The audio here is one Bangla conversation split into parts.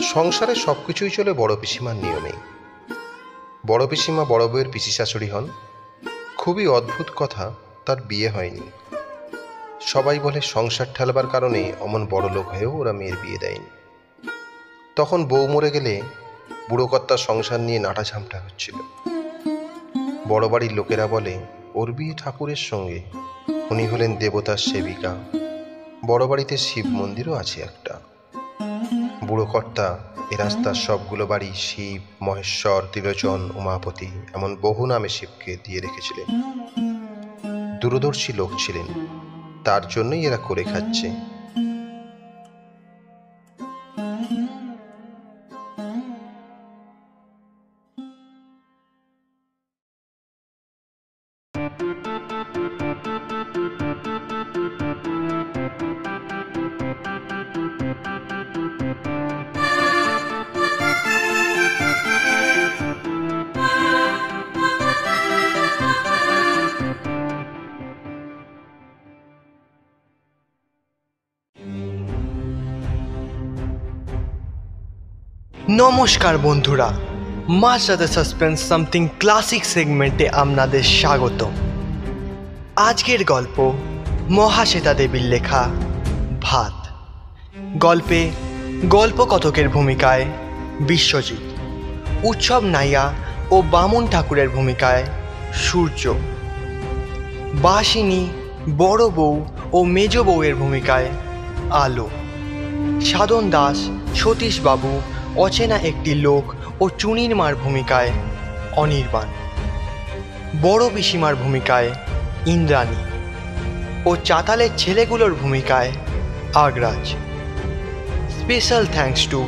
সংসারে সবকিছুই চলে বড় পিসিমার নিয়মেই। বড় পিসিমা বড় বউয়ের পিসি শাশুড়ি হন। খুবই অদ্ভুত কথা, তার বিয়ে হয়নি। সবাই বলে সংসার ঠেলবার কারণে অমন বড় লোক হয়েও ওরা মেয়ের বিয়ে দেয়নি। তখন বউ মরে গেলে বুড়ো কর্তার সংসার নিয়ে নাটাঝামটা হচ্ছিল। বড় বাড়ির লোকেরা বলে ওর বিয়ে ঠাকুরের সঙ্গে, উনি হলেন দেবতার সেবিকা। বড় বাড়িতে শিব মন্দিরও আছে একটা। বুড়ো কর্তা এ রাস্তার সবগুলো বাড়ি শিব, মহেশ্বর, ত্রিলোচন, উমাপতি এমন বহু নামে শিবকে দিয়ে রেখেছিলেন। দূরদর্শী লোক ছিলেন, তার জন্যই এরা করে খাচ্ছে। নমস্কার বন্ধুরা, মার সাথে সাসপেন্স সামথিং ক্লাসিক সেগমেন্টে আপনাদের স্বাগত। আজকের গল্প মহাশ্বেতা দেবীর লেখা ভাত। গল্পে গল্পকথকের ভূমিকায় বিশ্বজিৎ, উৎসব নাইয়া ও বামুন ঠাকুরের ভূমিকায় সূর্য, বাসিনী, বড় বউ ও মেজ বউয়ের ভূমিকায় আলো, সাধন দাস, সতীশবাবু, অচেনা একটি লোক ও চুনির মার ভূমিকায় অনির্বাণ, বড় পিসিমার ভূমিকায় ইন্দ্রাণী ও চাতালের ছেলেগুলোর ভূমিকায় Agraj. Special thanks to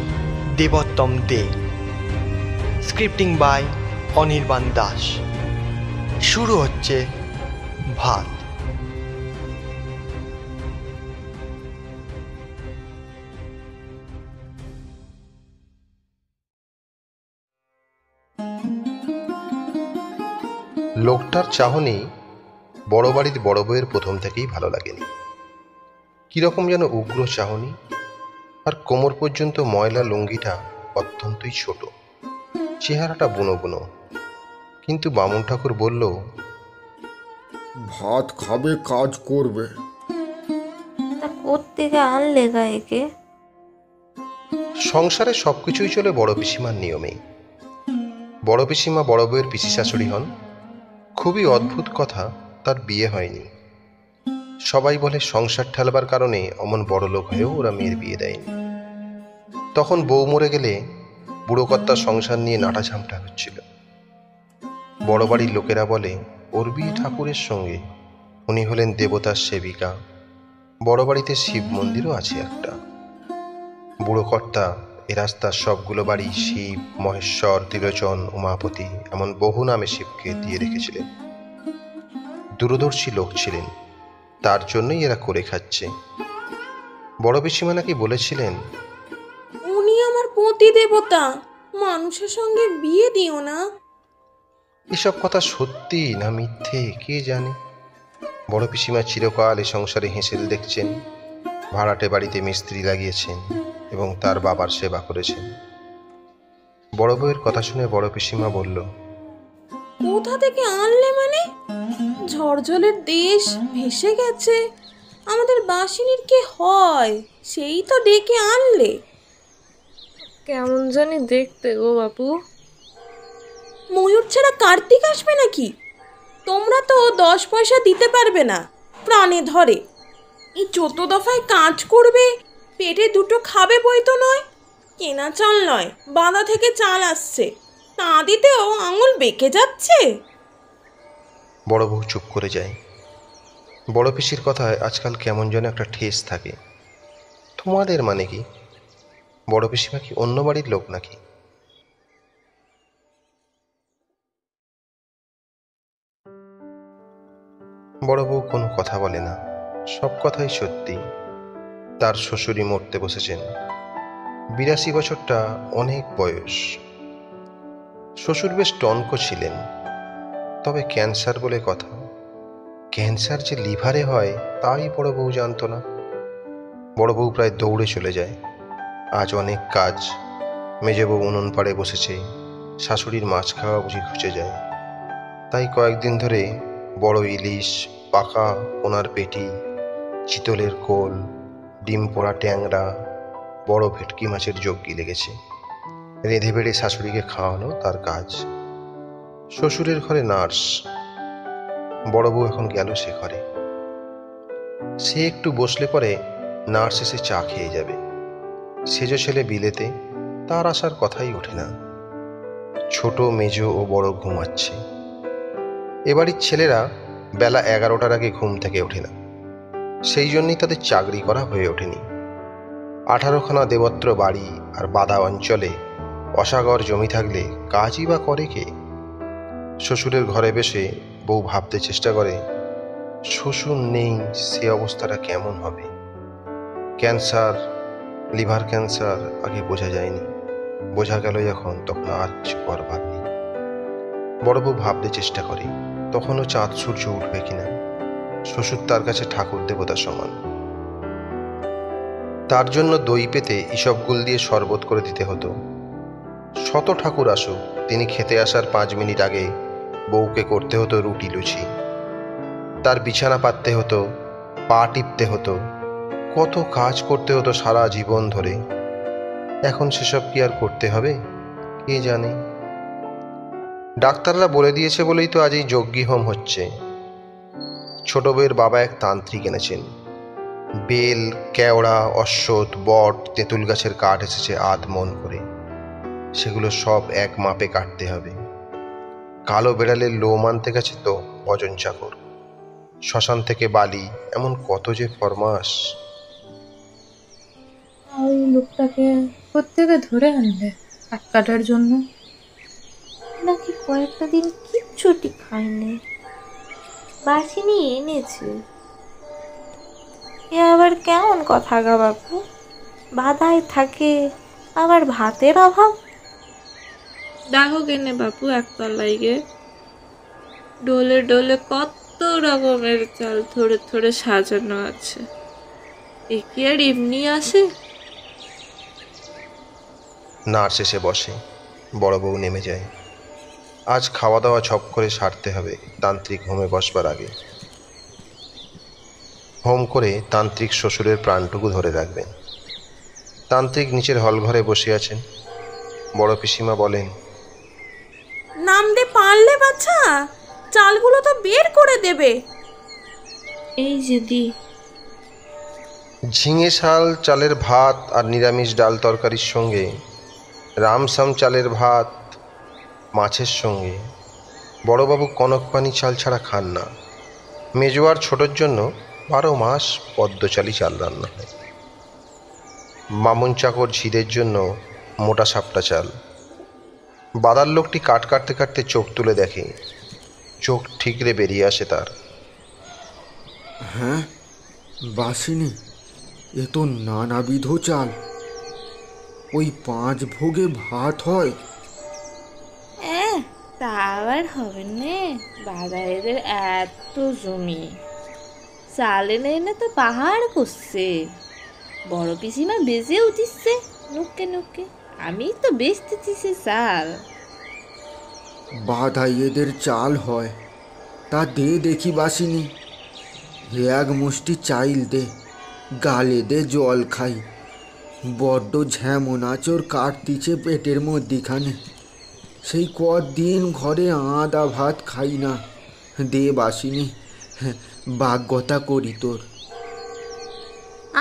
Debottam De. Scripting by Anirban Das. শুরু হচ্ছে ভাত। লোকটার চাহনি বড় বাড়ির বড় বউয়ের প্রথম থেকেই ভালো লাগেনি। কিরকম যেন উগ্র চাহনি, আর কোমর পর্যন্ত ময়লা লুঙ্গিটা অত্যন্তই ছোট, চেহারাটা বুনো বুনো। কিন্তু বামুন ঠাকুর বলল, ভাত খাবে, কাজ করবে। তা কোত্থেকে আনলে গায়েকে? সংসারে সবকিছুই চলে বড় পিসিমার নিয়মেই। বড় পিসিমা বড় বউয়ের পিসি শাশুড়ি হন। খুবই অদ্ভুত কথা, তার বিয়ে হয়নি। সবাই বলে সংসার ঠেলবার কারণে অমন বড় লোক হয়েও ওরা মেয়ের বিয়ে দেয়নি। তখন বউ মরে গেলে বুড়ো কর্তার সংসার নিয়ে নাটাঝামটা হচ্ছিল। বড় বাড়ির লোকেরা বলে ওর বিয়ে ঠাকুরের সঙ্গে, উনি হলেন দেবতার সেবিকা। বড় বাড়িতে শিব মন্দিরও আছে একটা। বুড়ো কর্তা এ রাস্তার সবগুলো বাড়ি শিব, মহেশ্বর, ত্রিলোচন, উমাপতি এমন বহু নামে শিবকে দিয়ে রেখেছিলেন। দূরদর্শী লোক ছিলেন, তার জন্যই এরা করে খাচ্ছে। বড় পিসিমা নাকি বলেছিলেন, উনি আমার পতি দেবতা, মানুষের সঙ্গে বিয়ে দিও না। এসব কথা সত্যি না মিথ্যে কে জানে। বড় পিসিমা চিরকাল এ সংসারে হেঁসেল দেখছেন, ভাড়াটে বাড়িতে মিস্ত্রি লাগিয়েছেন এবং তার বাবার সেবা করেছেন। বড় বউয়ের কথা শুনে বড় পিসিমা বলল, কোথা থেকে আনলে মানে? ঝড়ঝলের দেশ ভেসে গেছে, আমাদের বাসিনীর কে হয় সেই তো ডেকে আনলে। কেমন জানি দেখতে গো বাপু। ময়ূর ছাড়া কার্তিক আসবে নাকি? তোমরা তো 10 পয়সা দিতে পারবে না, প্রাণে ধরে। এই 14 দফায় কাজ করবে, পেটে দুটো খাবে বই তো নয়। কেনা চাল নয়, বাঁধা থেকে চাল আসছে, তা দিতেও আঙুল বেঁকে যাচ্ছে। বড় বউ চুপ করে যায়। বড় পিসির কথায় আজকাল কেমন যেন একটা ঠেস থাকে। তোমাদের মানে কি? বড় পিসিমা কি অন্য বাড়ির লোক নাকি? বড় বউ কোনো কথা বলে না, সব কথাই সত্যি। তার শ্বশুরই মরতে বসেছেন। 82 বছরটা অনেক বয়স। শ্বশুর বেশ টনক ছিলেন, তবে ক্যান্সার বলে কথা। ক্যান্সার যে লিভারে হয় তাই বড় বউ জানত না। বড় বউ প্রায় দৌড়ে চলে যায়। আজ অনেক কাজ, মেজে বউ উনুন পাড়ে বসেছে, শাশুড়ির মাছ খাওয়া বুঝি ঘুচে যায়। তাই কয়েকদিন ধরে বড় ইলিশ, পাকা পোনার পেটি, চিতলের কোল, ডিম পোড়া ট্যাংরা, বড় ভেটকি মাছের যোগ্যি লেগেছে। রেঁধে বেড়ে শাশুড়িকে খাওয়ানো তার কাজ। শ্বশুরের ঘরে নার্স, বড় বউ এখন গেল সে ঘরে। সে একটু বসলে পরে নার্স এসে চা খেয়ে যাবে। সেজো ছেলে বিলেতে, তার আসার কথাই ওঠে না। ছোট, মেজ ও বড় ঘুমাচ্ছে। এবাড়ির ছেলেরা বেলা 11টার আগে ঘুম থেকে ওঠে না, সেই জন্যই তাদের চাকরি করা হয়ে ওঠেনি। 18খানা দেবত্র বাড়ি আর বাদা অঞ্চলে অসাগর জমি থাকলে কাজই বা করে কে? শ্বশুরের ঘরে বসে বউ ভাবতে চেষ্টা করে, শ্বশুর নেই সে অবস্থাটা কেমন হবে। ক্যান্সার, লিভার ক্যান্সার আগে বোঝা যায়নি, বোঝা গেল যখন তখন আর কিছু করবার নেই। বড় বউ ভাবতে চেষ্টা করে তখনও চাঁদ সূর্য উঠবে কিনা। শ্বশুর তার কাছে ঠাকুর দেবতা সমান। তার জন্য দই পেতে ইসবগুল দিয়ে শরবত করে দিতে হতো। শত ঠাকুর আসুক, তিনি খেতে আসার 5 মিনিট আগে বউকে করতে হতো রুটি লুচি। তার বিছানা পাততে হতো, পা টিপতে হতো, কত কাজ করতে হতো সারা জীবন ধরে। এখন সেসব কি আর করতে হবে? কে জানে। ডাক্তাররা বলে দিয়েছে বলেই তো আজ এই যজ্ঞী হোম হচ্ছে। ছোট বউয়ের বাবা এক তান্ত্রিক এনেছেন। বেল, কেওড়া, অশ্বত্থ, বট, তেঁতুল গাছের কাঠ এসেছে মন করে। সেগুলো সব এক মাপে কাটতে হবে। কালো বেড়ালের লোম আনতে গেছে তো অজন চাকর। শ্মশান থেকে বালি, এমন কত যে ফরমাস। ওই লোকটাকে কোত্থেকে ধরে আনলে কাঠ কাটার জন্য? নাকি কয়েকটা দিন কিচ্ছুটি খায়নি, বাসিনি এনেছে। এ আবার কেমন কথা গা বাপু? বাধায় থাকে আবার ভাতের অভাব। দেখো কেনে বাপু একতলায় গে ডোলে ডোলে কত রকমের চাল থরে থরে সাজানো আছে। এ কি আর এমনি আসে? নার্স এসে বসে, বড় বউ নেমে যায়। আজ খাওয়া দাওয়া ঝপ করে সারতে হবে তান্ত্রিক হোমে বসবার আগে। হোম করে তান্ত্রিক শ্বশুরের প্রাণটুকু ধরে রাখবেন। তান্ত্রিক নিচের হল ঘরে বসে আছেন। বড় পিসিমা বলেন, নামতে পারলে বাচ্চা, চালগুলো তো বের করে দেবে। এই যদি ঝিঙে শাল চালের ভাত আর নিরামিষ ডাল তরকারির সঙ্গে রামসাম চালের ভাত মাছের সঙ্গে। বড়বাবু কনকপানি চাল ছাড়া খান না। মেজো আর ছোটোর জন্য 12 মাস পদ্মচালি চাল রান্না হয়। মামুন চাকর ঝিদের জন্য মোটা সাপটা চাল। বাদার লোকটি কাট কাটতে কাটতে চোখ তুলে দেখে, চোখ ঠিকরে বেরিয়ে আসে তার। হ্যাঁ বাসিনি, এ তো নানাবিধ চাল। ওই 5 ভোগে ভাত হয়? তা আবার হবে না, বাজারেদের এত জমি, চাল এনে এনে তো পাহাড় করছে। বড় পিসিমা বেজে উঠিচ্ছে নুকে নুকে, আমি তো বেচতেছি সে চাল। বাধাই এদের চাল হয়, তা দে দেখি বাসিনি। হে এক মুষ্টি চাইল দে, গালে দে জল খাই। বড্ড ঝেমন আচর কাটতিছে পেটের মধ্যিখানে। সেই কদিন ঘরে আদা ভাত খাই না। দে বাসিনি, ভাগ্যতা করি তোর।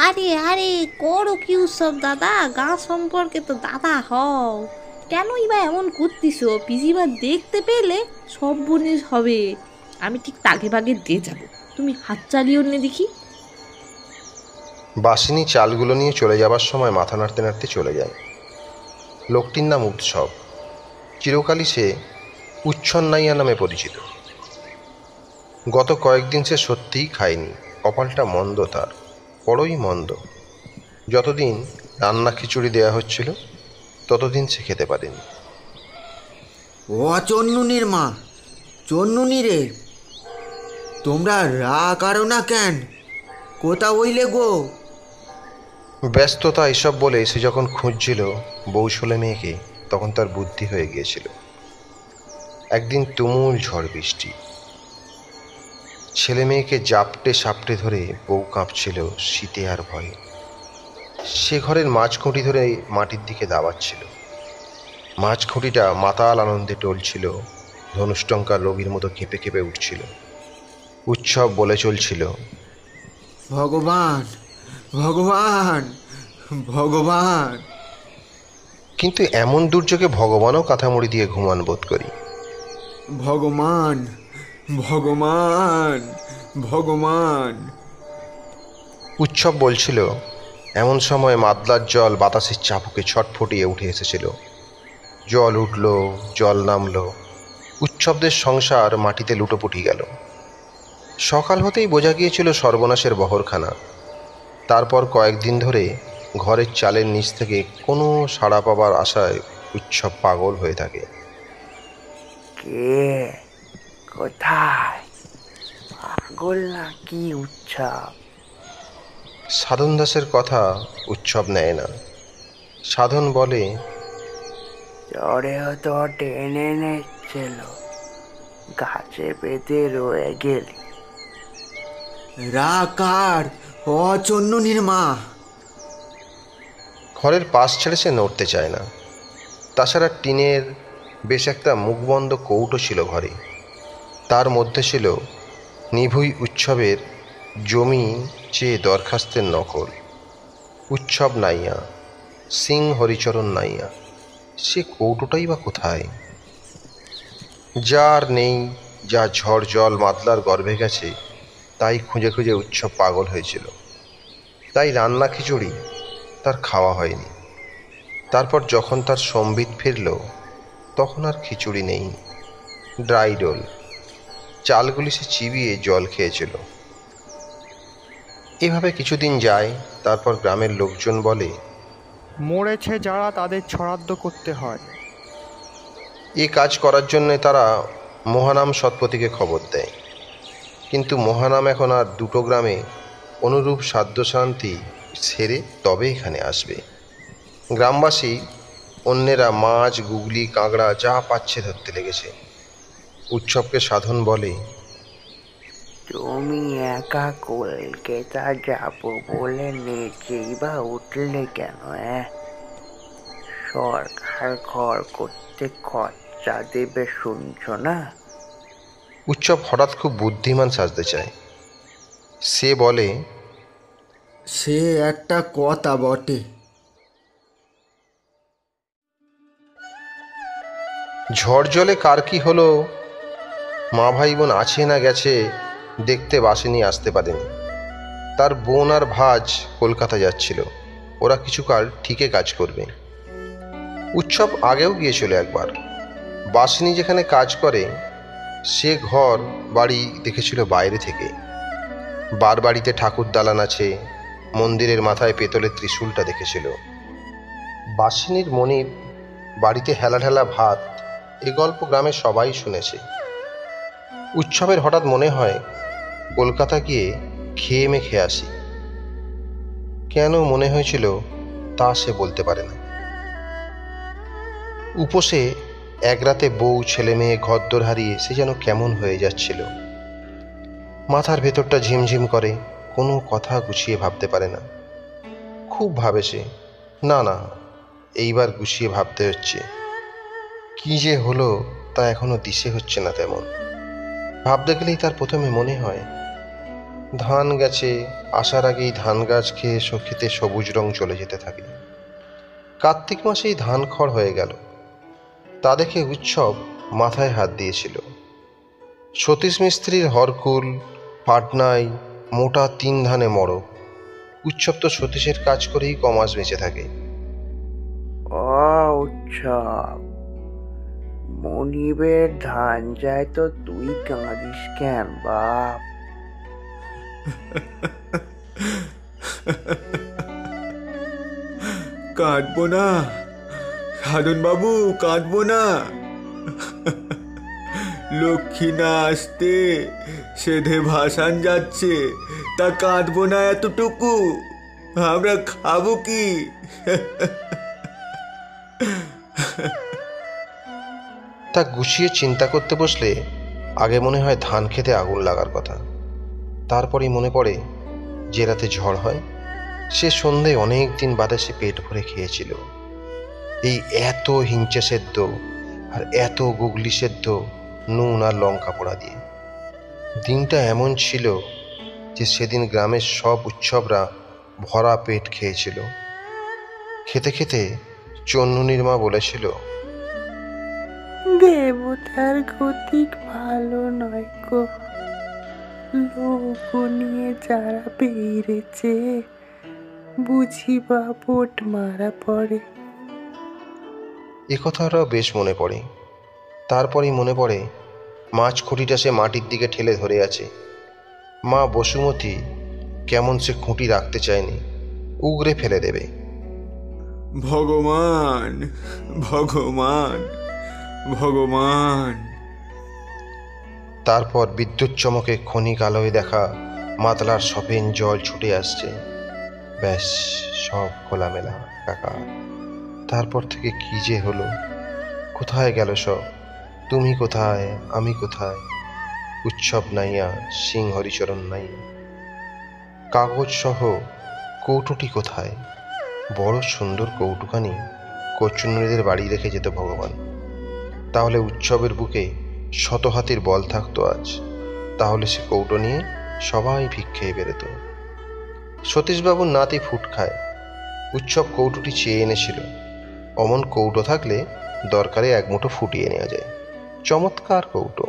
আরে আরে করো কি উৎসব দাদা, গা সম্পর্কে তো দাদা হও, কেনই বা এমন করতিস? পিসিমা দেখতে পেলে সব বনিস হবে। আমি ঠিক তাগে ভাগে দিয়ে যাব, তুমি হাত চালিও নে দেখি। বাসিনী চালগুলো নিয়ে চলে যাবার সময় মাথা নাড়তে নাড়তে চলে যায়। লোকটির নাম উৎসব। চিরকালই সে উচ্ছন্নাইয়া নামে পরিচিত। গত কয়েকদিন সে সত্যিই খায়নি। কপালটা মন্দ তার, বড়ই মন্দ। যতদিন রান্না খিচুড়ি দেয়া হচ্ছিল ততদিন সে খেতে পারেনি। ও চন্নুনির মা, চন্নুনি রে, তোমরা রা কারো না কেন? কোথা হইলে গো? ব্যস্ততা এসব বলে সে যখন খুঁজছিল বউ ছেলে মেয়েকে, তখন তার বুদ্ধি হয়ে গিয়েছিল। একদিন তুমুল ঝড় বৃষ্টি, ছেলে মেয়েকে জাপটে সাপটে ধরে বউ কাঁপছিল শীতে আর ভয়ে। সে ঘরের মাঝখুঁটি ধরে মাটির দিকে দাবাচ্ছিল। মাঝখুঁটিটা মাতাল আনন্দে টলছিল, ধনুষ্টঙ্কার রোগীর মতো কেঁপে কেঁপে উঠছিল। উৎসব বলে চলছিল, ভগবান ভগবান ভগবান। কিন্তু এমন দুর্যোগে ভগবানও কাঁথামুড়ি দিয়ে ঘুমান বোধ করি। ভগবান ভগবান ভগবান। উৎসব বলছিল, এমন সময় মাদলার জল বাতাসের চাপুকে ছটফটিয়ে উঠে এসেছিল। জল উঠল, জল নামল, উৎসবদের সংসার মাটিতে লুটোপুটি গেল। সকাল হতেই বোঝা গিয়েছিল সর্বনাশের বহরখানা। তারপর কয়েকদিন ধরে ঘরের চালের নিচ থেকে কোনো সাড়া পাবার আশায় উৎসব পাগল হয়ে থাকে। কে কোথায়? পাগল নাকি উৎসব? সাধন দাসের কথা উৎসব নেয় না। সাধন বলে, জ্বরেও তো টেনে নিচ্ছিল, গাছে বেঁধে রয়ে গেলি। রাকার অচন্যনীর মা। ঘরের পাশ ছেড়ে সে নড়তে চায় না। তাছাড়া টিনের বেশ একটা মুখবন্ধ কৌটো ছিল ঘরে। তার মধ্যে ছিল নিভুই উৎসবের জমি চেয়ে দরখাস্তের নকল। উৎসব নাইয়া, সিং হরিচরণ নাইয়া, সে কৌটোটাই বা কোথায়? যার নেই, যা ঝড় জল মাদলার গর্ভে গেছে, তাই খুঁজে খুঁজে উৎসব পাগল হয়েছিল। তাই রান্না খিচুড়ি তার খাওয়া হয়নি। তারপর যখন তার সম্বিত ফিরল, তখন আর খিচুড়ি নেই, ড্রাই রোল। চালগুলি সে চিবিয়ে জল খেয়েছিল। এভাবে কিছুদিন যায়। তারপর গ্রামের লোকজন বলে, মরেছে যারা তাদের ছরাদ্দ করতে হয়। এ কাজ করার জন্যে তারা মহানাম সৎপতিকে খবর দেয়। কিন্তু মহানাম এখন আর দুটো গ্রামে অনুরূপ সাধ্যশান্তি সেরে তবে এখানে আসবে। গ্রামবাসী অন্যেরা মাছ, গুগলি, কাঁকড়া যা পাচ্ছে ধরতে লেগেছে। উৎসবকে সাধন বলে, তুমি একা কলকাতা যাবো বলে নেচেই বা উঠলে কেন? সরকার ঘর করতে খরচা দেবে শুনছ না? উৎসব হঠাৎ খুব বুদ্ধিমান সাজতে চায়। সে বলে, সে একটা কথা বটে। ঝড় জলে কার কি হলো, মা ভাই বোন আছে না গেছে দেখতে বাসিনি আসতে পারেনি। তার বোন আর ভাজ কলকাতা যাচ্ছিল, ওরা কিছুকাল ঠিকই কাজ করবে। উৎসব আগেও গিয়েছিল একবার। বাসিনী যেখানে কাজ করে সে ঘর বাড়ি দেখেছিল বাইরে থেকে। বাড়িতে ঠাকুর দালান আছে, মন্দিরের মাথায় পেতলের ত্রিশূলটা দেখেছিল। বাসিনীর মনির বাড়িতে হেলা ঢেলা ভাত, এ গল্প গ্রামে সবাই শুনেছে। উৎসবের হঠাৎ মনে হয় কলকাতা গিয়ে খেয়ে মেখে আসি। কেন মনে হয়েছিল তা সে বলতে পারে না। উপসে এক রাতে বউ, ছেলে মেয়ে, ঘরদোর হারিয়ে সে যেন কেমন হয়ে যাচ্ছিল। মাথার ভেতরটা ঝিমঝিম করে, কোনো কথা গুছিয়ে ভাবতে পারে না। খুব ভাবে সে, না না, এইবার গুছিয়ে ভাবতে হচ্ছে। কি যে হলো তা এখনো দিশে হচ্ছে না তেমন। ভাবতে গেলেই তার প্রথমে মনে হয় ধান গেছে, আসার আগেই ধান গাছ খেয়ে খেতে সবুজ রং চলে যেতে থাকে। কার্তিক মাসেই ধান খড় হয়ে গেল। তা দেখে উৎসব মাথায় হাত দিয়েছিল। সতীশ মিস্ত্রির হরকুল, পাটনায় মোটা 3 ধানে মড়ক। উৎসব তো সতীশের কাজ করেই কমাস বেঁচে থাকে। ও উৎসব, মনিবের ধান যায় তো তুই কাঁদিস কেন বাপ? কাঁদবো না সাধন বাবু, কাঁদবো না। লক্ষ্মী না আসতে সেধে ভাসান যাচ্ছে, তা কাঁদবো না এতটুকু? আমরা খাবো কি? তা গুছিয়ে চিন্তা করতে বসলে আগে মনে হয় ধান খেতে আগুন লাগার কথা। তারপরেই মনে পড়ে যে রাতে ঝড় হয় সে সন্ধে অনেক দিন বাদে সে পেট ভরে খেয়েছিল এই এত হিঞ্চে সেদ্ধ আর এত গুগলি সেদ্ধ নুন আর লঙ্কা পোড়া দিয়ে। দিনটা এমন ছিল যে সেদিন গ্রামের সব উৎসবরা ভরা পেট খেয়েছিল। খেতে খেতে চন্নুনির মা বলেছিল, দেবতার গতিক ভালো নয় গো, লোক নিয়ে যারা বেড়েছে বুঝিবা বোট মারা পড়ে। এ কথাটাও বেশ মনে পড়ে। তারপরেই মনে পড়ে মাছ খুঁটিটা সে মাটির দিকে ঠেলে ধরে আছে। মা বসুমতী কেমন সে খুঁটি রাখতে চায়নি, উগরে ফেলে দেবে। ভগবান, ভগবান, ভগবান। তারপর বিদ্যুৎ চমকে ক্ষণিক আলোয় দেখা মাতলার সপেন জল ছুটে আসছে। ব্যাস, সব খোলামেলা কাকা। তারপর থেকে কি যে হলো, কোথায় গেল সব? তুমি কোথায়, আমি কোথায়? উৎসব নাইয়া, সিং হরিচরণ নাই। কাগজ সহ কৌটোটি কোথায়? বড় সুন্দর কৌটুখানি কচুনরিদের বাড়ি রেখে যেত ভগবান। তাহলে উৎসবের বুকে শত হাতির বল থাকতো আজ। তাহলে সে কৌটো নিয়ে সবাই ভিক্ষেই বেরোত। সতীশবাবুর নাতি ফুট খায়। উৎসব কৌটোটি চেয়ে এনেছিল। অমন কৌটো থাকলে দরকারে এক মুঠো ফুটিয়ে নেওয়া যায়। চমৎকার কৌটো।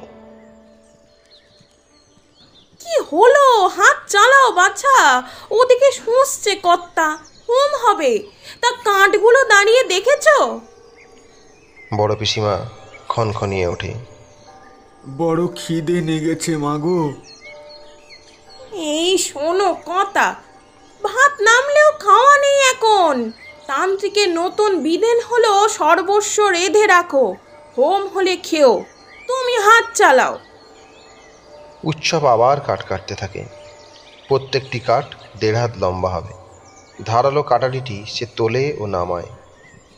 কি হলো? হাত চালাও বাছা, ওদিকে শুঁসছে কর্তা, হোম হবে। তা কাঠগুলো দাঁড়িয়ে দেখেছো? বড় পিসিমা খনখনিয়ে ওঠে। বড় খিদে নেগেছে মাগো। এই শোনো কথা, ভাত নামলেও খাওয়া নেই এখন। তান্ত্রিকের নতুন বিধান হলো সর্বস্ব রেঁধে রাখো, হোম হলে খেও। তুমি হাত চালাও। উৎসব আবার কাঠ কাটতে থাকে। প্রত্যেকটি কাঠ 1.5 হাত লম্বা হবে। ধারালো কাটারিটি সে তোলে ও নামায়।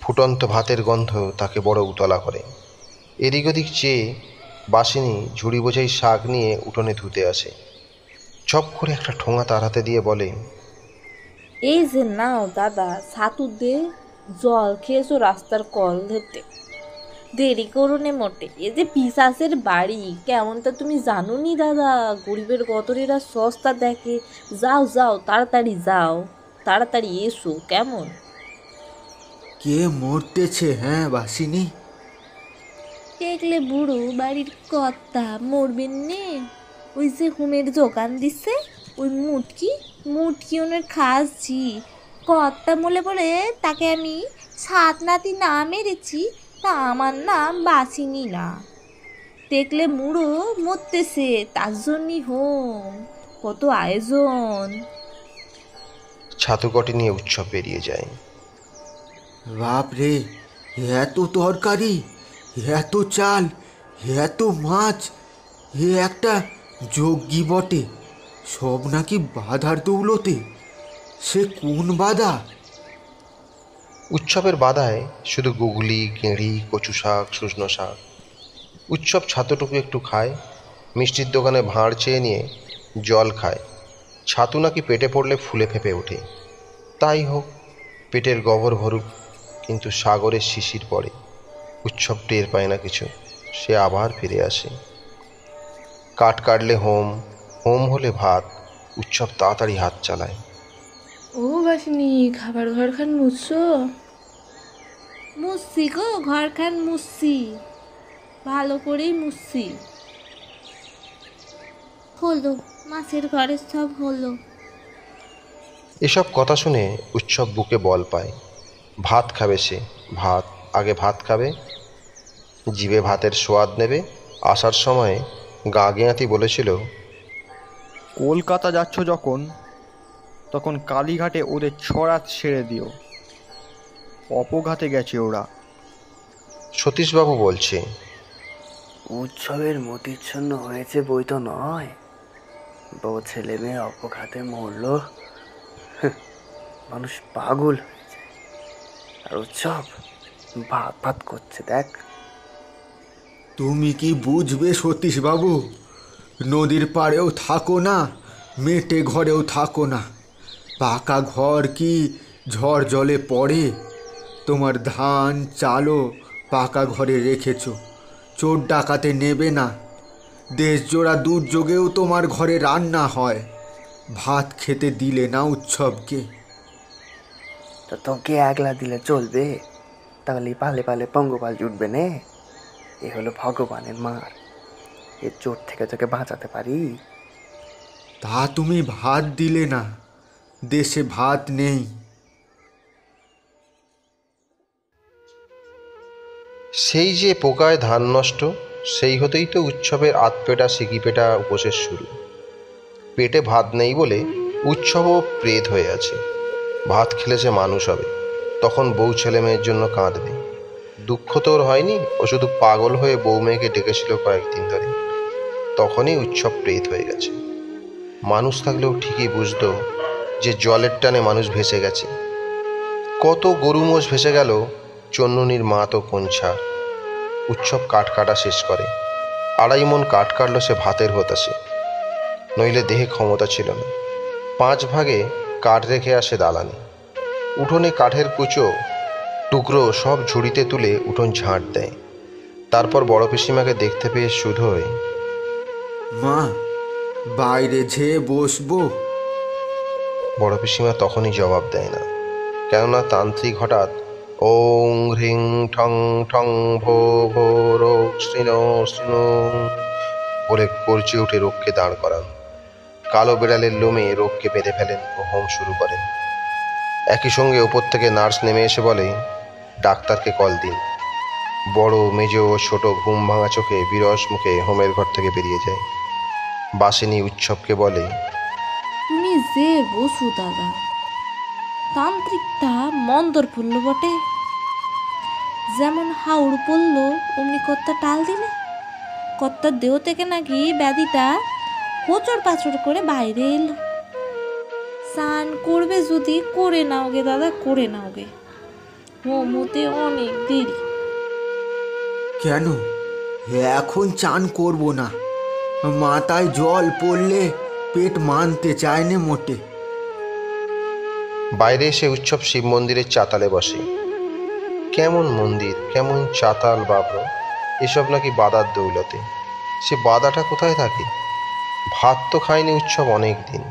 ফুটন্ত ভাতের গন্ধ তাকে বড় উতলা করে। এদিক ওদিক চেয়ে বাসিনী ঝুড়ি বোঝাই শাক নিয়ে উঠোনে ধুতে আসে। চপ করে একটা ঠোঙা তার হাতে দিয়ে বলে, এই যে নাও দাদা, ছাতু দে, জল খেয়েছো রাস্তার কল ধরতে। দেরি করো নে মোটে, এ যে পিশাচের বাড়ি, কেমনটা তুমি জানো নি দাদা? গরিবের গতরেরা সস্তা দেখে। যাও যাও, তাড়াতাড়ি যাও, তাড়াতাড়ি এসো কেমন। কে মরতেছে হ্যাঁ বাসিনী? দেখলে বুড়ো বাড়ির কর্তা মরবেন নে। ওই যে হোমের দোকান দিচ্ছে, ওই মুটকি ওনার খাসছি। কর্তা মলে বলে তাকে আমি সাত নাতি না মেরেছি, তা আমার নাম বাসিনি না। দেখলে মুড়ো মরতেছে, তার জন্যই হোম, কত আয়োজন। ছাতু কটি নিয়ে উৎসব বেরিয়ে যায়। বাপ রে, এত তরকারি, এত চাল, এত মাছ, এ একটা যজ্ঞী বটে। সব নাকি বাধার দৌলতে। সে কোন বাধা? উৎসবের বাধায় শুধু গুগলি, গেঁড়ি, কচু শাক, শুকনো শাক। উৎসব ছাতুটুকু একটু খায়, মিষ্টির দোকানে ভাঁড় চেয়ে নিয়ে জল খায়। ছাতু নাকি পেটে পড়লে ফুলে ফেঁপে ওঠে। তাই হোক, পেটের গবর ভরুক, কিন্তু সাগরের শিশির পড়ে। উৎসব টের পায় না কিছু, সে আবার ফিরে আসে। কাঠ কাটলে হোম, হোম হলে ভাত। উৎসব তাড়াতাড়ি হাত চালায়। ও বাসিনি, খাবার ঘরখান মুছছো? মুসছি গো, ঘরখান মুসছি, ভালো করেই মুসছি। হলো, মাছের ঘরে সব হলো। এসব কথা শুনে উৎসব বুকে বল পায়। ভাত খাবে সে, ভাত। আগে ভাত খাবে, জিভে ভাতের সোয়াদ নেবে। আসার সময় গা গেঁয়াতি বলেছিল, কলকাতা যাচ্ছ যখন, তখন কালীঘাটে ওদের ছড়াত সেরে দিও। অপঘাতে গেছে ওরা। সতীশবাবু বলছে, উৎসবের মতিচ্ছন্ন হয়েছে বই তো নয়, বউ ছেলে মেয়ে অপঘাতে মরল। মানুষ পাগল হয়ে যায়। আর উৎসব ভাত ভাত করছে দেখ। তুমি কি বুঝবে সতীশ বাবু? নদীর পাড়েও থাকো না, মেটে ঘরেও থাকো না। পাকা ঘর কি ঝড় জলে পড়ে? তোমার ধান চালও পাকা ঘরে রেখেছ, চোর ডাকাতে নেবে না। দেশজোড়া দুর্যোগেও তোমার ঘরে রান্না হয়, ভাত খেতে দিলে না উৎসবকে। তো তোকে একলা দিলে চলবে? তাহলে পালে পালে পঙ্গপাল জুটবে নে। এ হলো ভগবানের মার, এর চোট থেকে তোকে বাঁচাতে পারি? তা তুমি ভাত দিলে না, দেশে ভাত নেই। সেই যে পোকায় ধান নষ্ট, সেই হতেই তো উৎসবের আধপেটা সিকিপেটা উপোসের শুরু। পেটে ভাত নেই বলে উৎসবও প্রেত হয়ে আছে। ভাত খেলে সে মানুষ হবে, তখন বউ ছেলে মেয়ের জন্য কাঁদবে। দুঃখ তো ওর হয়নি, ও শুধু পাগল হয়ে বউ মেয়েকে ডেকেছিল কয়েকদিন ধরে, তখনই উৎসব প্রেত হয়ে গেছে। মানুষ থাকলেও ঠিকই বুঝতো যে জলের টানে মানুষ ভেসে গেছে। কত গরু মোষ ভেসে গেল, চন্নুনির মা তো কোনছা। উৎসব কাঠ কাটা শেষ করে, 2.5 মণ কাঠ কাটল সে ভাতের হতাশে, নইলে দেহে ক্ষমতা ছিল না। 5 ভাগে কাঠ রেখে আসে দালানে। উঠোনে কাঠের কুচো টুকরো সব ঝুড়িতে তুলে উঠোন ঝাঁট দেয়। তারপর বড় পিসিমাকে দেখতে পেয়ে শুধোয়, মা, বাইরে যেয়ে বসবো? বড় পিসিমা তখনই জবাব দেয় না, কেননা তান্ত্রিক হঠাৎ ওং হ্রিং ঠং ঠং ভো ভো রোগ শ্রীণ শ্রীণ বলে গর্জে উঠে রোগকে দাঁড় করান। কালো বিড়ালের লোমে রোগকে বেঁধে ফেলেন ও হোম শুরু করেন। একই সঙ্গে ওপর থেকে নার্স নেমে এসে বলে, ডাক্তারকে কল দিন। বড় মেজ ও ছোট ঘুম ভাঙা চোখে বিরস মুখে হোমের ঘর থেকে বেরিয়ে যায়। বাসিনী উৎসবকে বলে, তুমি যে বসু দাদা, তান্ত্রিকটা মন্দর পড়ল বটে। যেমন হাউড় পড়ল অমনি কর্তা টাল দিলে। কর্তার দেহ থেকে নাকি ব্যাধিটা হোচড় পাচড় করে বাইরে এলো। স্নান করবে যদি করে নাও গে দাদা, করে নাও গে, হোম হতে অনেক দেরি। কেন এখন চান করব না? মাথায় জল পড়লে পেট মানতে চায় না মোটে। বাইরে এসে উৎসব শিব মন্দিরের চাতালে বসে। কেমন মন্দির, কেমন চাতাল বাবু, এসব নাকি বাদার দৌলতে। সে বাদাটা কোথায় থাকে? ভাত তো খায়নি উৎসব অনেক দিন।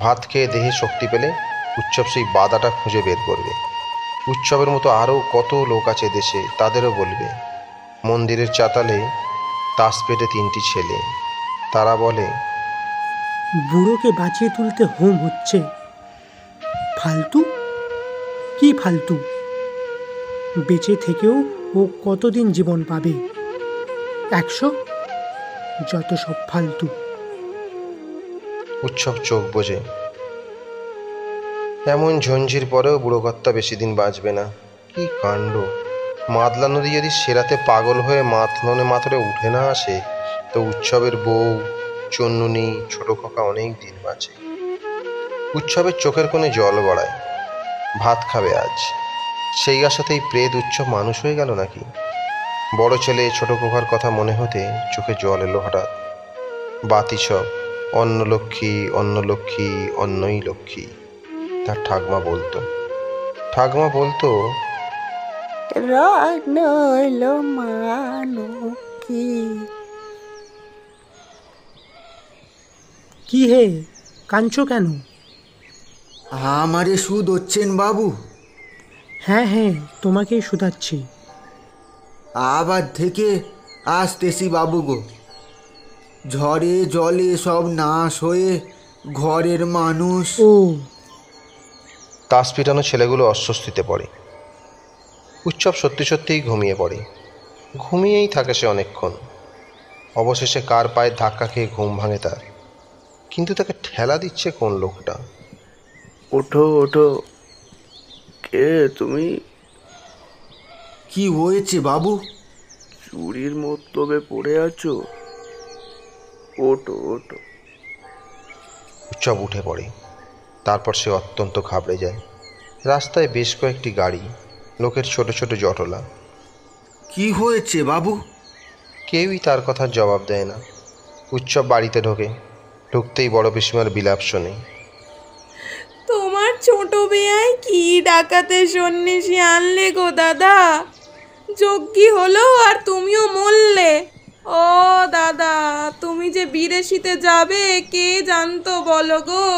ভাত খেয়ে দেহে শক্তি পেলে উৎসব সেই বাদাটা খুঁজে বের করবে। উৎসবের মতো আরও কত লোক আছে দেশে, তাদেরও বলবে। মন্দিরের চাতালে তাস পেটে 3টি ছেলে, তারা বলে, বুড়োকে বাঁচিয়ে তুলতে হোম হচ্ছে। ফালতু? কি ফালতু? বেঁচে থেকেও ও কতদিন জীবন পাবে? 100? যত সব ফালতু। উৎসব চোখ বোঝে। এমন ঝঞ্ঝির পরেও বুড়ো কর্তা বেশি দিন বাঁচবে না। কি কাণ্ড! মাতলা নদী যদি সেরাতে পাগল হয়ে মাথনে মাথরে উঠে না আসে, তো উৎসবের বউ চন্নুনি ছোট খোকা অনেক দিন বাঁচে। উৎসবের চোখের কোণে জল গড়ায়। ভাত খাবে আজ, সেই আশাতেই প্রেত উৎসব মানুষ হয়ে গেল নাকি? বড় ছেলে ছোট খোকার কথা মনে হতে চোখে জল এলো হঠাৎ। বাতি সব অন্ন লক্ষ্মী, অন্ন লক্ষ্মী, অন্নই লক্ষ্মী, তার ঠাকমা বলতো। ঠাকমা বলতো, রাগ নইল মানো কি হে, কাঁদছো কেন? আমারে সুদ হচ্ছেন বাবু? হ্যাঁ হ্যাঁ, তোমাকেই শুধাচ্ছি। আবার থেকে আসতেছি বাবু গো। ঝড়ে জলে সব নাশ হয়ে ঘরের মানুষ। ও, তাস পিটানো ছেলেগুলো অস্বস্তিতে পড়ে। উৎসব সত্যি সত্যিই ঘুমিয়ে পড়ে। ঘুমিয়েই থাকে সে অনেকক্ষণ। অবশেষে কার পায়ে ধাক্কা খেয়ে ঘুম ভাঙে তার। কিন্তু তাকে ঠেলা দিচ্ছে কোন লোকটা? ওঠো ওঠো, কে তুমি? কি হয়েছে বাবু? চুরির মতলবে পড়ে আছো? ওঠো ওঠো। উৎসব উঠে পড়ে। তারপর সে অত্যন্ত ঘাবড়ে যায়। রাস্তায় বেশ কয়েকটি গাড়ি, লোকের ছোট ছোট জটলা। কি হয়েছে বাবু? কেউই তার কথার জবাব দেয় না। উৎসব বাড়িতে ঢুকতেই বড় পিসিমার বিলাপ শোনে। তোমার ছোট বেয়াই কি ডাকাতে সন্ন্যাসী আনলে গো দাদা, যজ্ঞী হলো আর তুমিও মরলে। ও দাদা, তুমি যে বিদেশিতে যাবে কে জানতো বলো গো?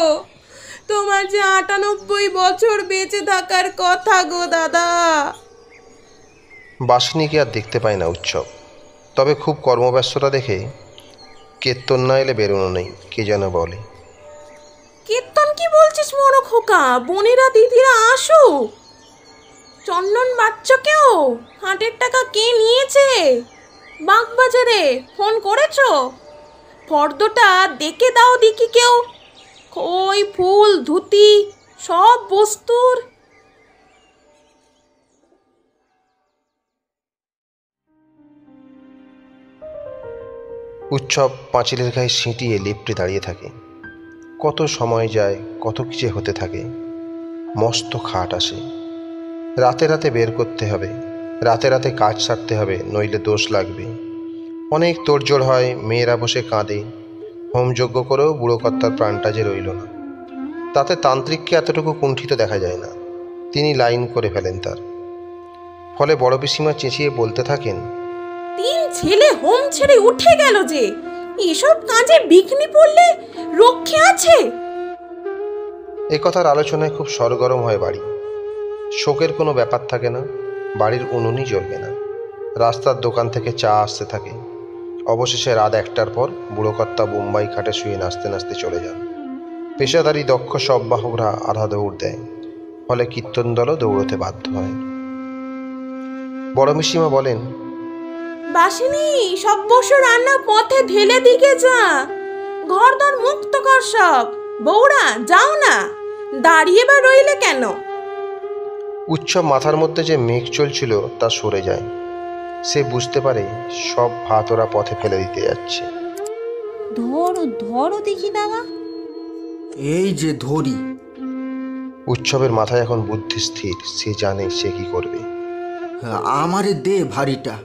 তোমার যে ৯৮ বছর বেঁচে থাকার কথা গো দাদা। বাসিনীকে আর দেখতে পায় না উৎসব, তবে খুব কর্মব্যস্ততা দেখে কীর্তন না এলে বেরোনো নেই, কে যেন বলে। কীর্তন কি বলছিস বড় খোকা? বোনেরা দিদিরা আসো। চন্দন বাচ্চাকেও হাটের টাকা কে নিয়েছে? বাগবাজারে ফোন করেছো? ফর্দটা দেখে দাও দেখি কেউ। খই, ফুল, ধুতি, সব বস্তুর। উৎসব পাঁচিলের গায়ে সিঁটিয়ে লিফটে দাঁড়িয়ে থাকে। কত সময় যায়, কত কিছু হতে থাকে। মস্ত খাট আসে। রাতে রাতে বের করতে হবে, রাতে রাতে কাজ সারতে হবে, নইলে দোষ লাগবে। অনেক তোড়জোড় হয়, মেয়েরা বসে কাঁদে। হোমযজ্ঞ করেও বুড়ো কর্তার প্রাণটা যে রইল না। তাতে তান্ত্রিককে এতটুকু কুণ্ঠিত দেখা যায় না, তিনি লাইন করে ফেলেন তার। ফলে বড় পিসিমা চেঁচিয়ে বলতে থাকেন, ৩ ছেলে হোম ছেড়ে উঠে গেল যে, এসব কাজে বিঘ্নি পড়লে রক্ষে আছে? এ কথার আলোচনায় খুব সরগরম হয় বাড়ি। শোকের কোনো ব্যাপার থাকে না, বাড়ির উনুনই জ্বলবে না। রাস্তার দোকান থেকে চা আসতে থাকে। অবশেষে রাত ১টার পর বুড়ো কর্তা বোম্বাই খাটে শুয়ে নাচতে নাচতে চলে যান। পেশাদারি দক্ষ সব বাহকরা আধা দৌড় দেয়, ফলে কীর্তন দলও দৌড়তে বাধ্য হয়। বড় মিসিমা বলেন, বাসিনী, সব বসে রান্না পথে ঢেলে দিকে যা। ঘরদর মুক্ত কর সব। বৌরা যাও না, দাঁড়িয়ে বা রইলে কেন? উৎসব মাথার মধ্যে যে মেঘ চলছিল তা সরে যায়। সে বুঝতে পারে সব ভাত ওরা পথে ফেলে দিতে যাচ্ছে। ধরো ধরো দেখি দাদা। এই যে ধরি। উৎসবের মাথায় এখন বুদ্ধি স্থির, সে জানে সে কি করবে। আমারে দে ভারীটা।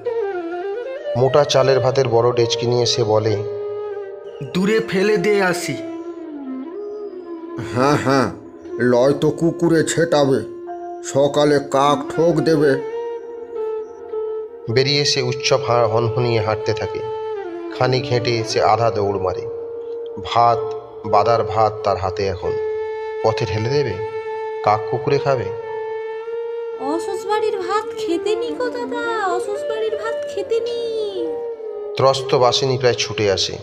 মোটা চালের ভাতের বড় ডেচকি নিয়ে সে বলে, দূরে ফেলে দে আসি। হ্যাঁ হ্যাঁ, লয় তো কুকুরে ছেটাবে, সকালে কাক ঠোক দেবে। বেরিয়ে এসে উৎসব হনহনিয়ে হাঁটতে থাকে। খানিক হেঁটে সে আধা দৌড় মারে। ভাত, বাদার ভাত তার হাতে এখন। পথে ঢেলে দেবে, কাক কুকুরে খাবে। অসুস বাড়ির ভাত খেতে নি গো দাদা, অসুস বাড়ির ভাত খেতে নি। ত্রস্ত বাসিনী প্রায় ছুটে আসে।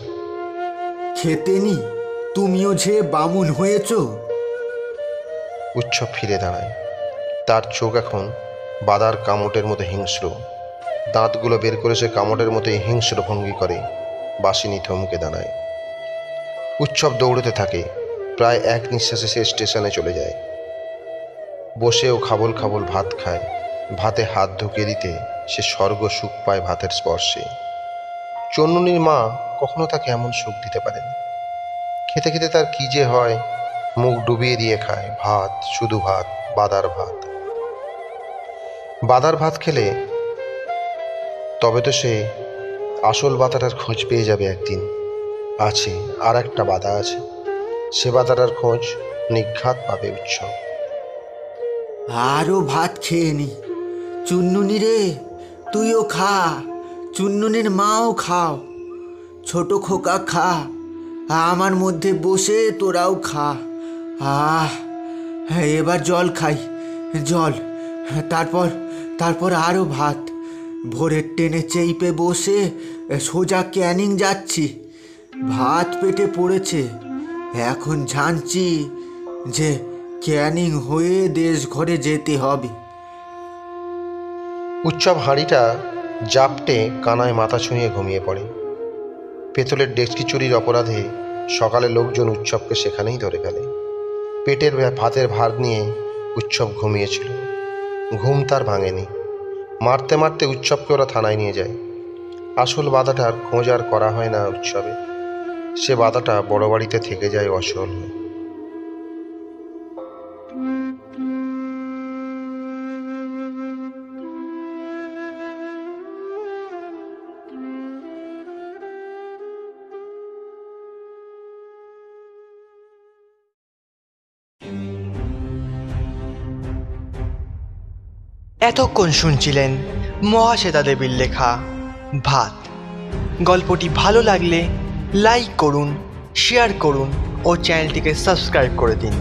খেতে নি? তুমিও যে বামুন হয়েছ? উৎসব ফিরে দাঁড়ায়। তার চোখ এখন বাদার কামটের মতো হিংস্র। দাঁতগুলো বের করে সে কামটের মতোই হিংস্র ভঙ্গি করে। বাসিনী থমকে দাঁড়ায়। উৎসব দৌড়তে থাকে। প্রায় এক নিঃশ্বাসে সে স্টেশনে চলে যায়। বসেও খাবল খাবল ভাত খায়। ভাতে হাত ঢুকিয়ে দিতে সে স্বর্গ সুখ পায় ভাতের স্পর্শে। চন্নুনির মা কখনো তাকে এমন সুখ দিতে পারেন। খেতে খেতে তার কি যে হয়, মুখ ডুবিয়ে দিয়ে খায় ভাত, শুধু ভাত, বাদার ভাত। বাদার ভাত খেলে তবে তো সে আসল বাদাটার খোঁজ পেয়ে যাবে একদিন। আছে আর একটা বাদা আছে, সে বাদাটার খোঁজ নিঘাত পাবে উৎসব। আরও ভাত খেয়ে নি। চুন্নুনি রে, তুইও খা, চুন্নুনির মাও খাও। ছোট খোকা খা, আমার মধ্যে বসে তোরাও খা। এবার জল খাই, জল। তারপর আরও ভাত। ভোরের ট্রেনে চেপে বসে সোজা ক্যানিং যাচ্ছি। ভাত পেটে পড়েছে, এখন জানছি যে ক্যানিং হয়ে দেশ ঘরে যেতে হবে। উৎসব হাঁড়িটা জাপটে কানায় মাথা ছুঁয়ে ঘুমিয়ে পড়ে। পেতলের ডেচকি চুরির অপরাধে সকালে লোকজন উৎসবকে সেখানেই ধরে ফেলে। পেটের ভাতের ভার নিয়ে উৎসব ঘুমিয়েছিল। ঘুম তার ভাঙেনি। মারতে মারতে উৎসবকে ওরা থানায় নিয়ে যায়। আসল বাধাটার খোঁজ আর করা হয় না উৎসবে। সে বাধাটা বড় বাড়িতে থেকে যায় অসল। এতক্ষণ শুনছিলেন মহাশ্বেতা দেবীর লেখা ভাত। গল্পটি ভালো লাগলে লাইক করুন, শেয়ার করুন ও চ্যানেলটিকে সাবস্ক্রাইব করে দিন।